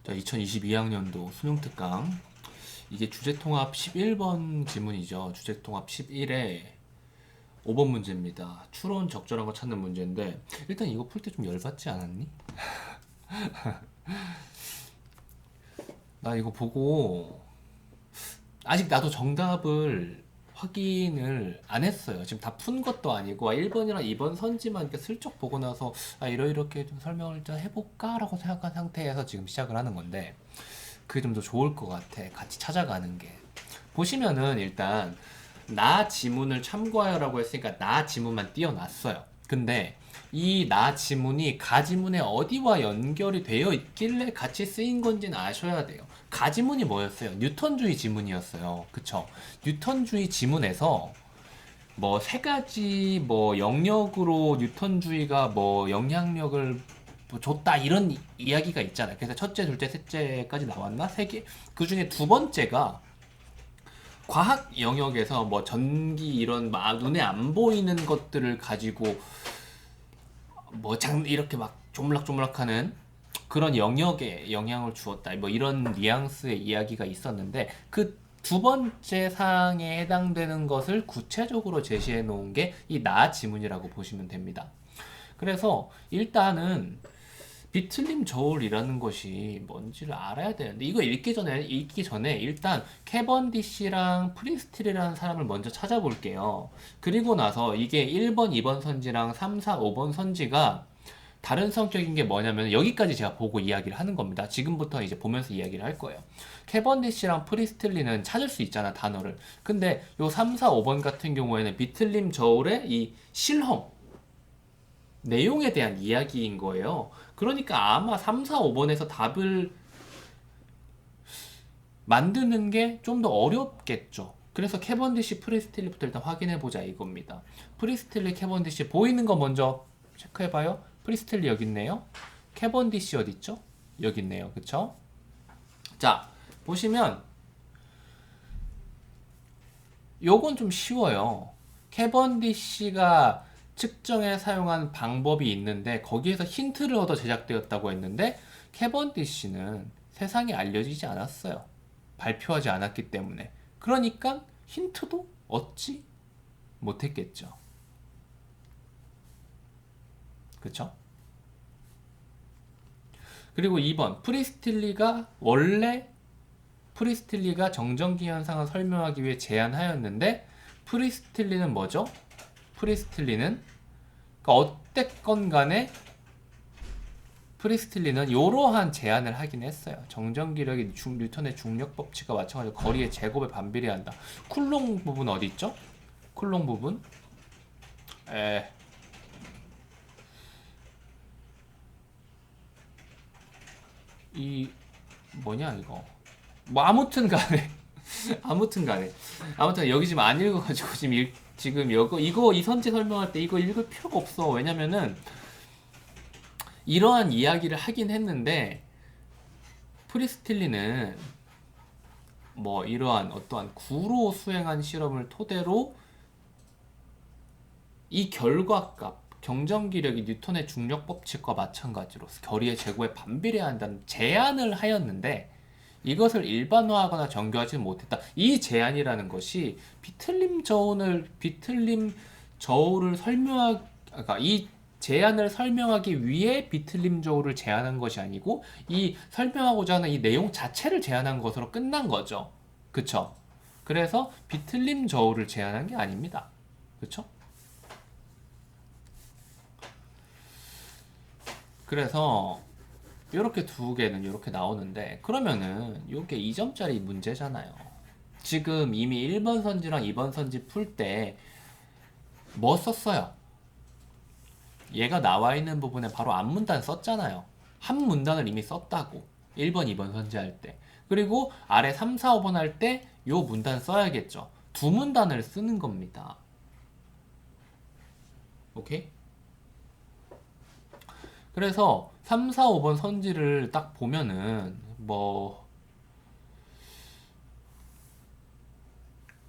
자, 2022학년도 수능특강. 이게 주제통합 11번 지문이죠. 주제통합 11에 5번 문제입니다. 추론 적절한 거 찾는 문제인데, 일단 이거 풀 때 좀 열받지 않았니? 나 이거 보고 아직 나도 정답을 확인을 안 했어요. 지금 다 푼 것도 아니고 1번이랑 2번 선지만 이렇게 슬쩍 보고 나서 이렇게 좀 설명을 좀 해볼까? 라고 생각한 상태에서 지금 시작을 하는 건데, 그게 좀 더 좋을 것 같아. 같이 찾아가는 게. 보시면은 일단 나 지문을 참고하여라고 했으니까 나 지문만 띄워놨어요. 근데 이 나 지문이 가 지문에 어디와 연결이 되어 있길래 같이 쓰인 건지는 아셔야 돼요. 가 지문이 뭐였어요? 뉴턴주의 지문이었어요. 그쵸? 뉴턴주의 지문에서 뭐 세 가지 뭐 영역으로 뉴턴주의가 뭐 영향력을 뭐 줬다 이런 이야기가 있잖아요. 그래서 첫째, 둘째, 셋째까지 나왔나? 세 개. 그 중에 두 번째가 과학 영역에서 뭐 전기 이런 막 눈에 안 보이는 것들을 가지고 뭐 이렇게 막 조물락조물락하는 그런 영역에 영향을 주었다. 뭐 이런 뉘앙스의 이야기가 있었는데, 그 두 번째 사항에 해당되는 것을 구체적으로 제시해 놓은 게 이 나 지문이라고 보시면 됩니다. 그래서 일단은 비틀림 저울이라는 것이 뭔지를 알아야 되는데, 이거 읽기 전에 일단 캐번디시랑 프리스틸이라는 사람을 먼저 찾아볼게요. 그리고 나서 이게 1번, 2번 선지랑 3, 4, 5번 선지가 다른 성격인 게 뭐냐면, 여기까지 제가 보고 이야기를 하는 겁니다. 지금부터 이제 보면서 이야기를 할 거예요. 캐번디시랑 프리스틸리는 찾을 수 있잖아, 단어를. 근데 요 3, 4, 5번 같은 경우에는 비틀림 저울의 이 실험 내용에 대한 이야기인 거예요. 그러니까 아마 3, 4, 5번에서 답을 만드는 게 좀 더 어렵겠죠. 그래서 캐번디시 프리스틸리부터 일단 확인해 보자 이겁니다. 프리스틸리 캐번디시 보이는 거 먼저 체크해 봐요. 프리스틸리 여기 있네요. 캐번디시 어디 있죠? 여기 있네요. 그쵸? 자, 보시면 요건 좀 쉬워요. 캐번디시가 측정에 사용한 방법이 있는데, 거기에서 힌트를 얻어 제작되었다고 했는데, 캐번디시는 세상에 알려지지 않았어요. 발표하지 않았기 때문에. 그러니까 힌트도 얻지 못했겠죠. 그쵸? 그리고 2번 프리스틸리가 정전기 현상을 설명하기 위해 제안하였는데, 프리스틸리는 뭐죠? 프리스틸리는 그러니까 어땠건 간에 프리스틸리는 이러한 제안을 하긴 했어요. 정전기력이 뉴턴의 중력 법칙과 마찬가지로 거리의 제곱에 반비례한다. 쿨롱 부분 어디 있죠? 쿨롱 부분 에, 이 뭐냐 이거 뭐 아무튼 간에 아무튼 여기 지금 안 읽어가지고 지금 이거 이 선지 설명할 때 이거 읽을 필요가 없어. 왜냐면은 이러한 이야기를 하긴 했는데, 프리스틸리는 뭐 이러한 어떠한 구로 수행한 실험을 토대로 이 결과값 경전기력이 뉴턴의 중력 법칙과 마찬가지로 거리의 제곱에 반비례한다는 제안을 하였는데, 이것을 일반화하거나 정교하지 못했다. 이 제안이라는 것이 비틀림 저울을 그러니까 이 제안을 설명하기 위해 비틀림 저울을 제안한 것이 아니고, 이 설명하고자 하는 이 내용 자체를 제안한 것으로 끝난 거죠. 그쵸? 그래서 비틀림 저울을 제안한 게 아닙니다. 그쵸? 그래서 이렇게 두 개는 이렇게 나오는데, 그러면은 이게 2점짜리 문제잖아요. 지금 이미 1번 선지랑 2번 선지 풀 때 뭐 썼어요? 얘가 나와 있는 부분에 바로 앞문단 썼잖아요. 한 문단을 이미 썼다고. 1번, 2번 선지할 때. 그리고 아래 3, 4, 5번 할 때 요 문단 써야겠죠. 두 문단을 쓰는 겁니다. 오케이? 그래서 3, 4, 5번 선지를 딱 보면은 뭐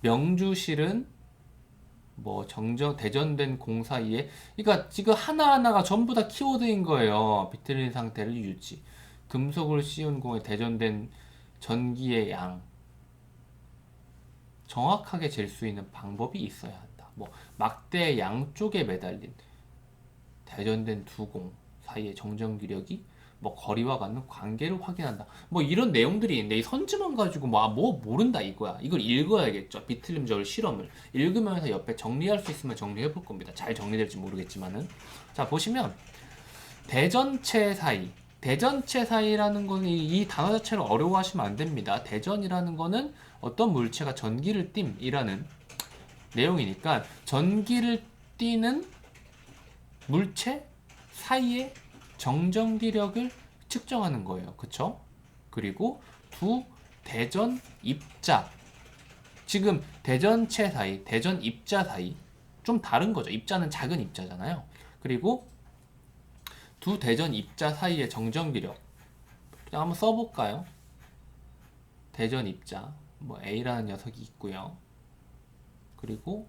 명주실은 뭐 대전된 공사이에, 그러니까 지금 하나하나가 전부 다 키워드인 거예요. 비틀린 상태를 유지. 금속을 씌운 공에 대전된 전기의 양 정확하게 잴 수 있는 방법이 있어야 한다. 뭐 막대 양쪽에 매달린 대전된 두 공 사이의 정전기력이 뭐 거리와 같은 관계를 확인한다. 뭐 이런 내용들이 있는데 이 선지만 가지고 뭐 모른다 이거야. 이걸 읽어야겠죠. 비틀림 저울 실험을 읽으면서 옆에 정리할 수 있으면 정리해 볼 겁니다. 잘 정리될지 모르겠지만은 자 보시면 대전체 사이 대전체 사이라는 거는 이 단어 자체를 어려워하시면 안 됩니다. 대전이라는 거는 어떤 물체가 전기를 띨이라는 내용이니까 전기를 띠는 물체 사이의 정전기력을 측정하는 거예요. 그쵸? 그리고 두 대전 입자 지금 대전체 사이, 대전 입자 사이 좀 다른 거죠. 입자는 작은 입자잖아요. 그리고 두 대전 입자 사이의 정전기력 그냥 한번 써볼까요? 대전 입자 뭐 A라는 녀석이 있고요. 그리고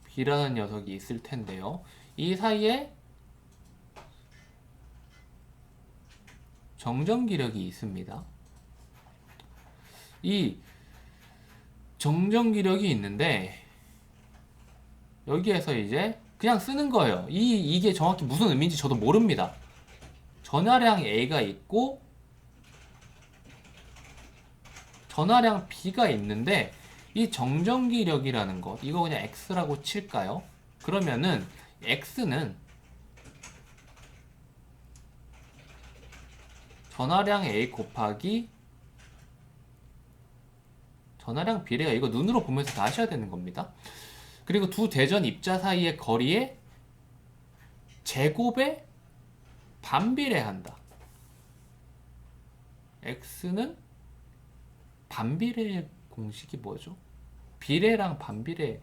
B라는 녀석이 있을 텐데요. 이 사이에 정전기력이 있습니다. 이 정전기력이 있는데 여기에서 이제 그냥 쓰는 거예요. 이게 정확히 무슨 의미인지 저도 모릅니다. 전하량 A가 있고 전하량 B가 있는데 이 정전기력이라는 것 이거 그냥 X라고 칠까요? 그러면은 X는 전하량 A 곱하기 전하량 B래요. 이거 눈으로 보면서 다 하셔야 되는 겁니다. 그리고 두 대전 입자 사이의 거리에 제곱에 반비례한다. X는 반비례 공식이 뭐죠? 비례랑 반비례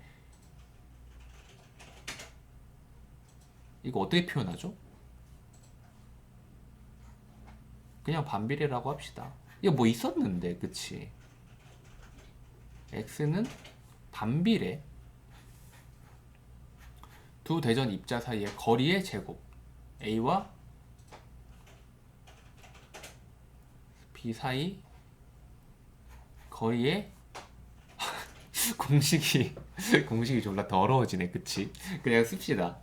이거 어떻게 표현하죠? 그냥 반비례라고 합시다. 이거 뭐 있었는데 그치? X는 반비례 두 대전 입자 사이의 거리의 제곱 A와 B 사이 거리의 공식이 졸라 더러워지네 그치? 그냥 씁시다.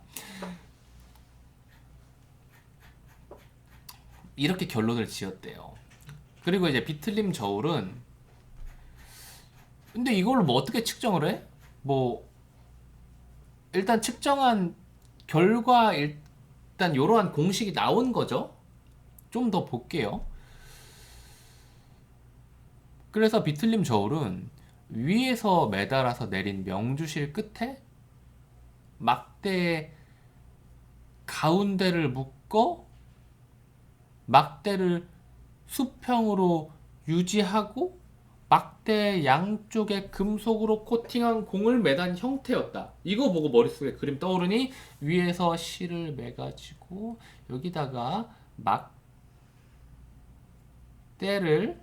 이렇게 결론을 지었대요. 그리고 이제 비틀림 저울은 근데 이걸로 뭐 어떻게 측정을 해? 뭐 일단 측정한 결과 일단 이러한 공식이 나온 거죠. 좀 더 볼게요. 그래서 비틀림 저울은 위에서 매달아서 내린 명주실 끝에 막대의 가운데를 묶어 막대를 수평으로 유지하고 막대 양쪽에 금속으로 코팅한 공을 매단 형태였다. 이거 보고 머릿속에 그림 떠오르니 위에서 실을 매가지고 여기다가 막대를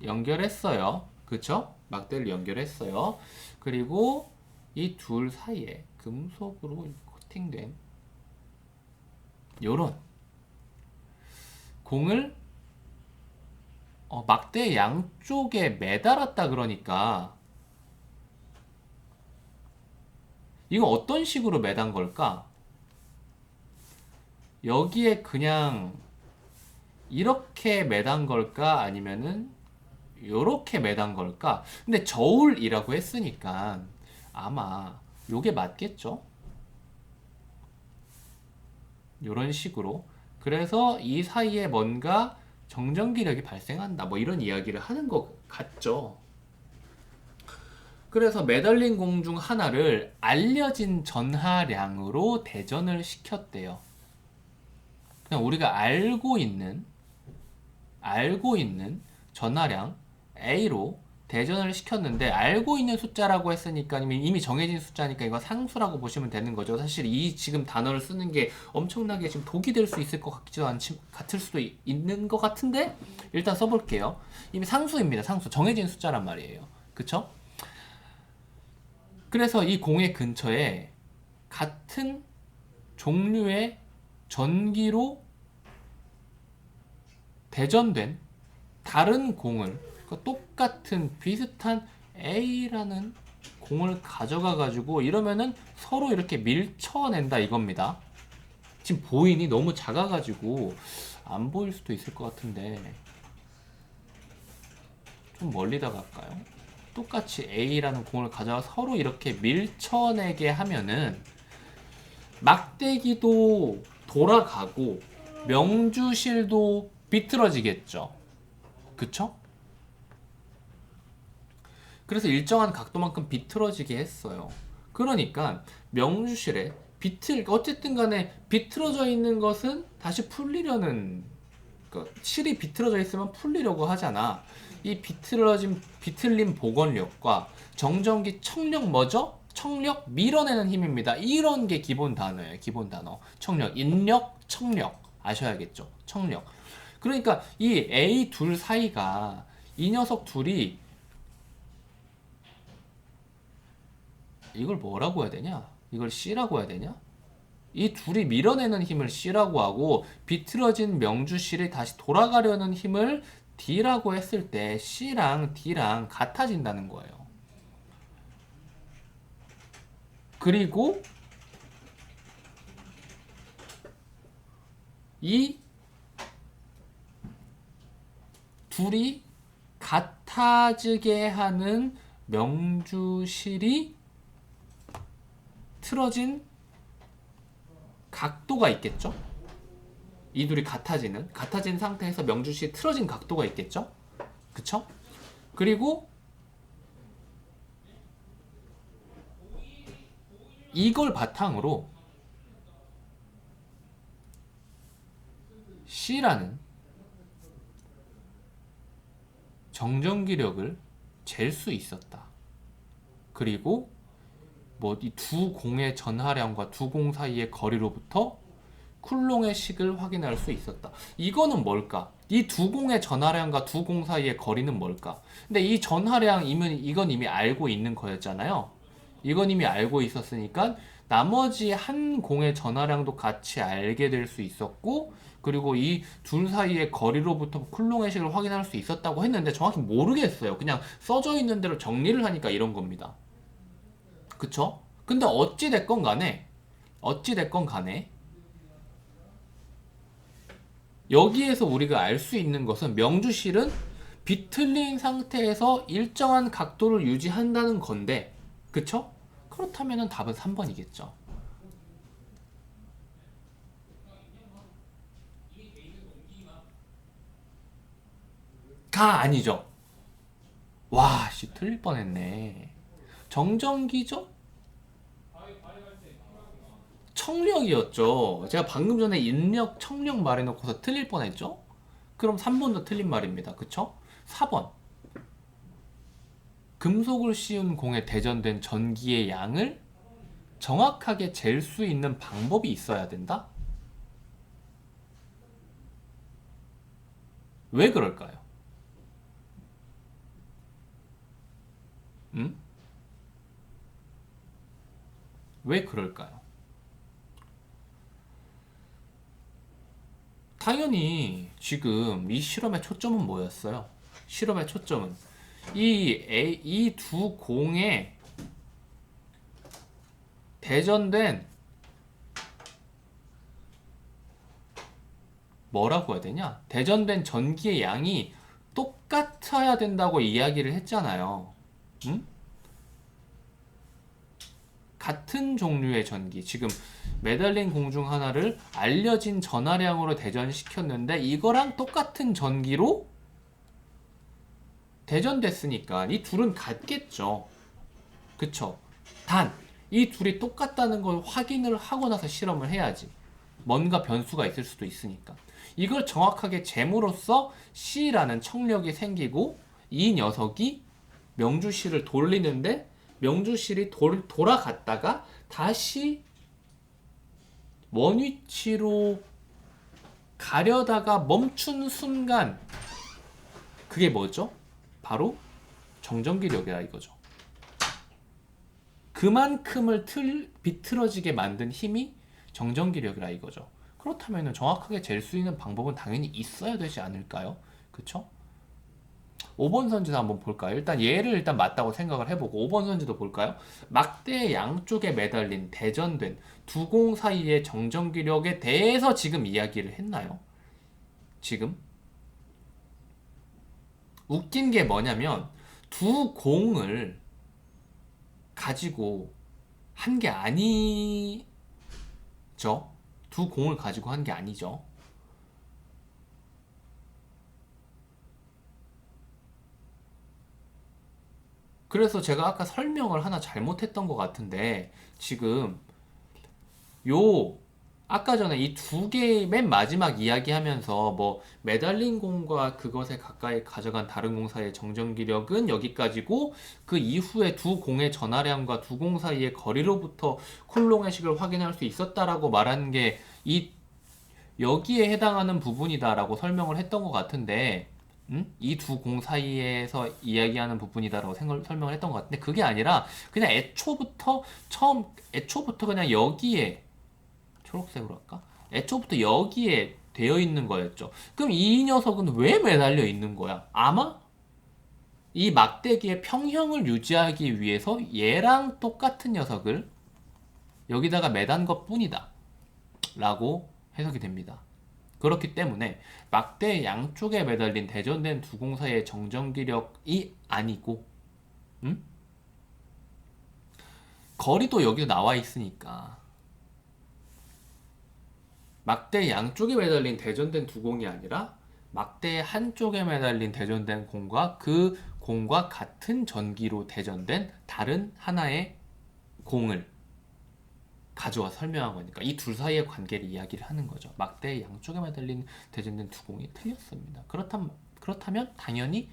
연결했어요. 그쵸? 막대를 연결했어요. 그리고 이 둘 사이에 금속으로 코팅된 요런 공을 막대 양쪽에 매달았다 그러니까 이거 어떤 식으로 매단 걸까? 여기에 그냥 이렇게 매단 걸까? 아니면은 요렇게 매단 걸까? 근데 저울이라고 했으니까 아마 요게 맞겠죠? 요런 식으로 그래서 이 사이에 뭔가 정전기력이 발생한다 뭐 이런 이야기를 하는 것 같죠. 그래서 매달린 공 중 하나를 알려진 전하량으로 대전을 시켰대요. 그냥 우리가 알고 있는 전하량 A로 대전을 시켰는데 알고 있는 숫자라고 했으니까 이미 정해진 숫자니까 이거 상수라고 보시면 되는 거죠. 사실 이 지금 단어를 쓰는 게 엄청나게 지금 독이 될 수 있을 것 같을 수도 있는 것 같은데 일단 써볼게요. 이미 상수입니다. 상수 정해진 숫자란 말이에요. 그쵸? 그래서 이 공의 근처에 같은 종류의 전기로 대전된 다른 공을, 그러니까 똑같은 비슷한 A라는 공을 가져가 가지고 이러면은 서로 이렇게 밀쳐낸다 이겁니다. 지금 보이니? 너무 작아 가지고 안 보일 수도 있을 것 같은데 좀 멀리다 갈까요? 똑같이 A라는 공을 가져가 서로 이렇게 밀쳐내게 하면은 막대기도 돌아가고 명주실도 비틀어지겠죠. 그쵸? 그래서 일정한 각도만큼 비틀어지게 했어요. 그러니까 명주실에 어쨌든 간에 비틀어져 있는 것은 다시 풀리려는, 그러니까 실이 비틀어져 있으면 풀리려고 하잖아. 이 비틀림 복원력과 정전기 청력 뭐죠? 청력 밀어내는 힘입니다. 이런 게 기본 단어예요. 기본 단어. 청력, 인력, 청력 아셔야겠죠. 청력. 그러니까 이 A 둘 사이가, 이 녀석 둘이 이걸 뭐라고 해야 되냐? 이걸 C라고 해야 되냐? 이 둘이 밀어내는 힘을 C라고 하고 비틀어진 명주실이 다시 돌아가려는 힘을 D라고 했을 때 C랑 D랑 같아진다는 거예요. 그리고 이 둘이 같아지게 하는 명주실이 틀어진 각도가 있겠죠? 이 둘이 같아진 상태에서 명주실이 틀어진 각도가 있겠죠? 그쵸? 그리고 이걸 바탕으로 C라는 정전기력을 잴 수 있었다. 그리고 뭐 이 두 공의 전하량과 두 공 사이의 거리로부터 쿨롱의 식을 확인할 수 있었다. 이거는 뭘까? 이 두 공의 전하량과 두 공 사이의 거리는 뭘까? 근데 이 전하량이면 이건 이미 알고 있는 거였잖아요. 이건 이미 알고 있었으니까 나머지 한 공의 전하량도 같이 알게 될 수 있었고, 그리고 이 둘 사이의 거리로부터 쿨롱의 식을 확인할 수 있었다고 했는데 정확히 모르겠어요. 그냥 써져 있는 대로 정리를 하니까 이런 겁니다. 그쵸? 근데 어찌됐건 간에 여기에서 우리가 알 수 있는 것은 명주실은 비틀린 상태에서 일정한 각도를 유지한다는 건데, 그쵸? 그렇다면 답은 3번이겠죠. 가 아니죠. 와, 씨, 틀릴 뻔했네. 정전기죠? 청력이었죠. 제가 방금 전에 인력, 청력 말해놓고서 틀릴 뻔했죠? 그럼 3번도 틀린 말입니다. 그쵸? 4번. 금속을 씌운 공에 대전된 전기의 양을 정확하게 잴 수 있는 방법이 있어야 된다? 왜 그럴까요? 음? 왜 그럴까요? 당연히 지금 이 실험의 초점은 뭐였어요? 실험의 초점은 이 두 공에 대전된, 뭐라고 해야 되냐? 대전된 전기의 양이 똑같아야 된다고 이야기를 했잖아요. 음? 같은 종류의 전기, 지금 매달린 공 중 하나를 알려진 전하량으로 대전시켰는데 이거랑 똑같은 전기로 대전됐으니까 이 둘은 같겠죠. 그쵸? 단, 이 둘이 똑같다는 걸 확인을 하고 나서 실험을 해야지. 뭔가 변수가 있을 수도 있으니까. 이걸 정확하게 잼으로써 C라는 청력이 생기고 이 녀석이 명주실을 돌리는데 명주실이 돌아갔다가 다시 원위치로 가려다가 멈춘 순간, 그게 뭐죠? 바로 정전기력이라 이거죠. 그만큼을 비틀어지게 만든 힘이 정전기력이라 이거죠. 그렇다면 정확하게 잴 수 있는 방법은 당연히 있어야 되지 않을까요? 그쵸? 5번 선지도 한번 볼까요? 일단 얘를 일단 맞다고 생각을 해보고 5번 선지도 볼까요? 막대 양쪽에 매달린 대전된 두 공 사이의 정전기력에 대해서 지금 이야기를 했나요? 지금? 웃긴 게 뭐냐면 두 공을 가지고 한 게 아니죠? 두 공을 가지고 한 게 아니죠? 그래서 제가 아까 설명을 하나 잘못했던 것 같은데 지금 요 아까 전에 이 두 개 맨 마지막 이야기하면서 뭐 매달린 공과 그것에 가까이 가져간 다른 공 사이의 정전기력은 여기까지고 그 이후에 두 공의 전하량과 두 공 사이의 거리로부터 쿨롱의 식을 확인할 수 있었다라고 말하는 게 이 여기에 해당하는 부분이다라고 설명을 했던 것 같은데 이 두 공 사이에서 이야기하는 부분이다라고 설명을 했던 것 같은데 그게 아니라 그냥 애초부터 그냥 여기에 초록색으로 할까? 애초부터 여기에 되어 있는 거였죠. 그럼 이 녀석은 왜 매달려 있는 거야? 아마 이 막대기의 평형을 유지하기 위해서 얘랑 똑같은 녀석을 여기다가 매단 것 뿐이다. 라고 해석이 됩니다. 그렇기 때문에 막대 양쪽에 매달린 대전된 두 공 사이의 정전기력이 아니고 거리도 여기도 나와 있으니까 막대 양쪽에 매달린 대전된 두 공이 아니라 막대 한쪽에 매달린 대전된 공과 그 공과 같은 전기로 대전된 다른 하나의 공을 가져와 설명한 거니까 이 둘 사이의 관계를 이야기를 하는 거죠. 막대 양쪽에 매달린 대전된 두 공이 틀렸습니다. 그렇다면 당연히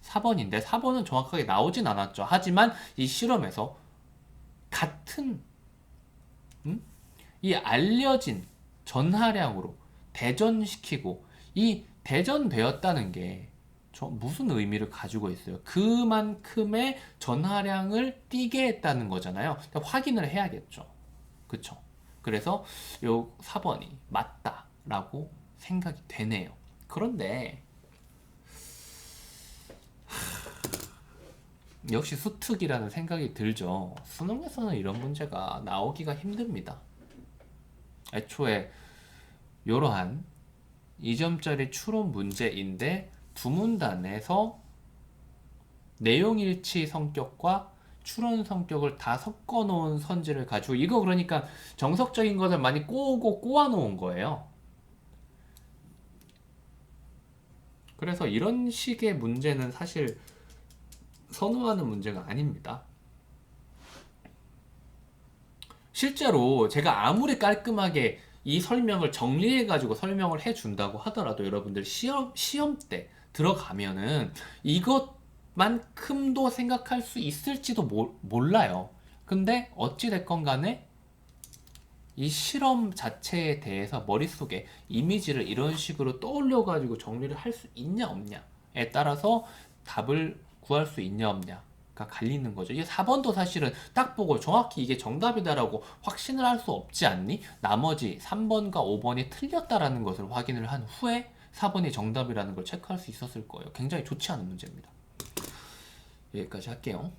4번인데 4번은 정확하게 나오진 않았죠. 하지만 이 실험에서 같은 이 알려진 전하량으로 대전시키고 이 대전되었다는 게 무슨 의미를 가지고 있어요? 그만큼의 전하량을 띠게 했다는 거잖아요. 확인을 해야겠죠. 그쵸? 그래서 요 4번이 맞다라고 생각이 되네요. 그런데 역시 수특이라는 생각이 들죠. 수능에서는 이런 문제가 나오기가 힘듭니다. 애초에 이러한 2점짜리 추론 문제인데 두 문단에서 내용일치 성격과 추론 성격을 다 섞어 놓은 선지를 가지고 이거 그러니까 정석적인 것을 많이 꼬고 꼬아 놓은 거예요. 그래서 이런 식의 문제는 사실 선호하는 문제가 아닙니다. 실제로 제가 아무리 깔끔하게 이 설명을 정리해가지고 설명을 해준다고 하더라도 여러분들 시험 때 들어가면은 이것만큼도 생각할 수 있을지도 몰라요. 근데 어찌됐건 간에 이 실험 자체에 대해서 머릿속에 이미지를 이런 식으로 떠올려가지고 정리를 할 수 있냐 없냐에 따라서 답을 구할 수 있냐 없냐가 갈리는 거죠. 이 4번도 사실은 딱 보고 정확히 이게 정답이다라고 확신을 할 수 없지 않니? 나머지 3번과 5번이 틀렸다라는 것을 확인을 한 후에 4번이 정답이라는 걸 체크할 수 있었을 거예요. 굉장히 좋지 않은 문제입니다. 여기까지 할게요.